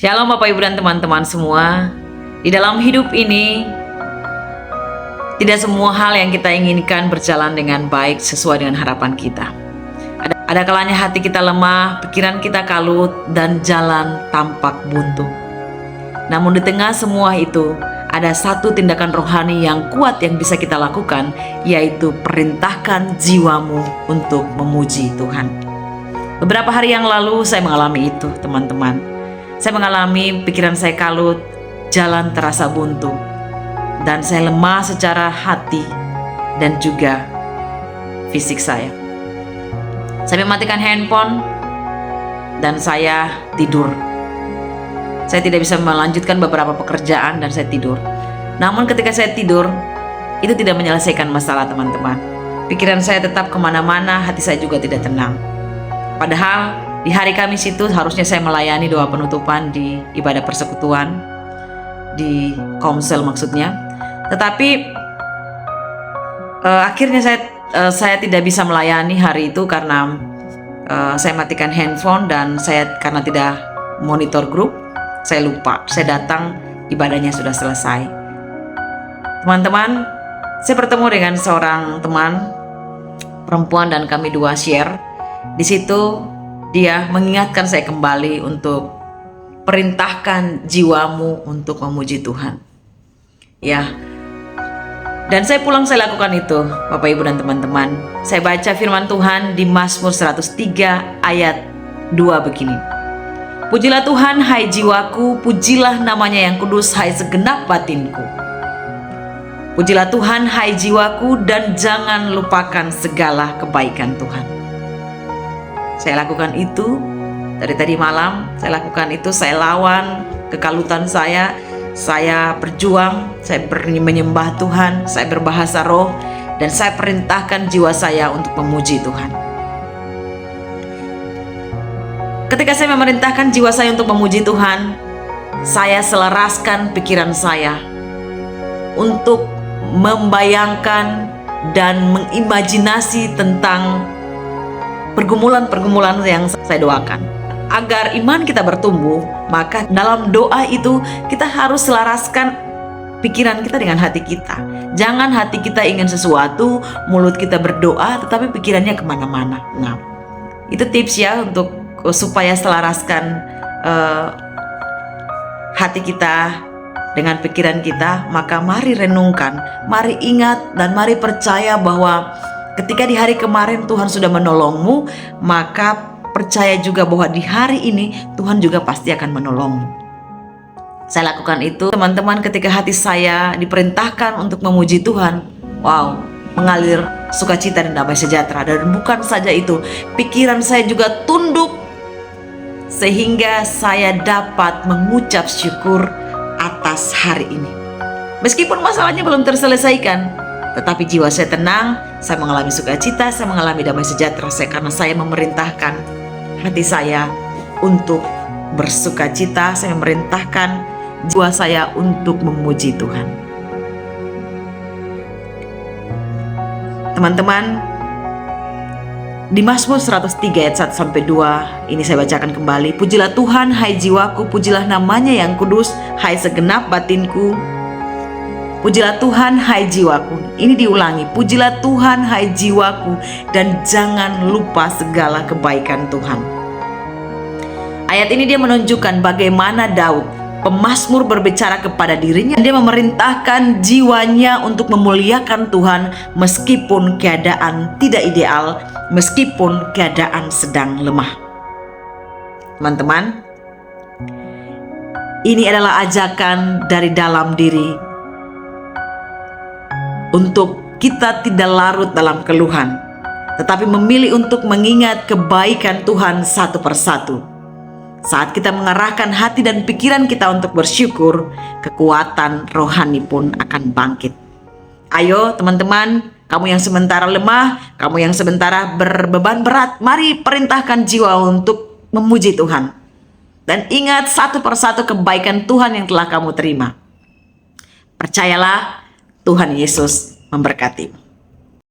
Shalom Bapak Ibu dan teman-teman semua. Di dalam hidup ini, tidak semua hal yang kita inginkan berjalan dengan baik sesuai dengan harapan kita. Ada kalanya hati kita lemah, pikiran kita kalut, dan jalan tampak buntu. Namun di tengah semua itu, ada satu tindakan rohani yang kuat yang bisa kita lakukan, yaitu perintahkan jiwamu untuk memuji Tuhan. Beberapa hari yang lalu saya mengalami itu, teman-teman. Saya mengalami pikiran saya kalut, jalan terasa buntu, dan saya lemah secara hati dan juga fisik saya. Saya mematikan handphone dan saya tidur. Saya tidak bisa melanjutkan beberapa pekerjaan dan saya tidur. Namun ketika saya tidur, itu tidak menyelesaikan masalah, teman-teman. Pikiran saya tetap kemana-mana, hati saya juga tidak tenang. Padahal di hari Kamis itu harusnya saya melayani doa penutupan di ibadah persekutuan, di komsel maksudnya. Tetapi akhirnya saya tidak bisa melayani hari itu karena saya matikan handphone dan saya karena tidak monitor grup, saya lupa. Saya datang, ibadahnya sudah selesai. Teman-teman, saya bertemu dengan seorang teman perempuan dan kami dua share. Di situ dia mengingatkan saya kembali untuk perintahkan jiwamu untuk memuji Tuhan. Ya. Dan saya pulang saya lakukan itu, Bapak Ibu dan teman-teman. Saya baca firman Tuhan di Mazmur 103 ayat 2 begini. Pujilah Tuhan hai jiwaku, pujilah namanya yang kudus hai segenap batinku. Pujilah Tuhan hai jiwaku dan jangan lupakan segala kebaikan Tuhan. Saya lakukan itu dari tadi malam, saya lakukan itu, saya lawan kekalutan saya berjuang, saya menyembah Tuhan, saya berbahasa roh, dan saya perintahkan jiwa saya untuk memuji Tuhan. Ketika saya memerintahkan jiwa saya untuk memuji Tuhan, saya selaraskan pikiran saya untuk membayangkan dan mengimajinasi tentang pergumulan-pergumulan yang saya doakan. Agar iman kita bertumbuh, maka dalam doa itu kita harus selaraskan pikiran kita dengan hati kita. Jangan hati kita ingin sesuatu, mulut kita berdoa, tetapi pikirannya kemana-mana. Nah, itu tips ya untuk supaya selaraskan hati kita dengan pikiran kita. Maka mari renungkan, mari ingat, dan mari percaya bahwa ketika di hari kemarin Tuhan sudah menolongmu, maka percaya juga bahwa di hari ini Tuhan juga pasti akan menolongmu. Saya lakukan itu, teman-teman, ketika hati saya diperintahkan untuk memuji Tuhan. Wow, mengalir sukacita dan damai sejahtera. Dan bukan saja itu, pikiran saya juga tunduk sehingga saya dapat mengucap syukur atas hari ini. Meskipun masalahnya belum terselesaikan, tetapi jiwa saya tenang, saya mengalami sukacita, saya mengalami damai sejahtera karena saya memerintahkan hati saya untuk bersukacita, saya memerintahkan jiwa saya untuk memuji Tuhan. Teman-teman, di Mazmur 103 ayat 1-2 ini saya bacakan kembali. Pujilah Tuhan hai jiwaku, pujilah namanya yang kudus hai segenap batinku. Pujilah Tuhan hai jiwaku. Ini diulangi. Pujilah Tuhan hai jiwaku dan jangan lupa segala kebaikan Tuhan. Ayat ini dia menunjukkan bagaimana Daud, pemazmur, berbicara kepada dirinya. Dia memerintahkan jiwanya untuk memuliakan Tuhan meskipun keadaan tidak ideal, meskipun keadaan sedang lemah. Teman-teman, ini adalah ajakan dari dalam diri untuk kita tidak larut dalam keluhan, tetapi memilih untuk mengingat kebaikan Tuhan satu persatu. Saat kita mengarahkan hati dan pikiran kita untuk bersyukur, kekuatan rohani pun akan bangkit. Ayo teman-teman, kamu yang sementara lemah, kamu yang sementara berbeban berat, mari perintahkan jiwa untuk memuji Tuhan. Dan ingat satu persatu kebaikan Tuhan yang telah kamu terima. Percayalah, Tuhan Yesus memberkati.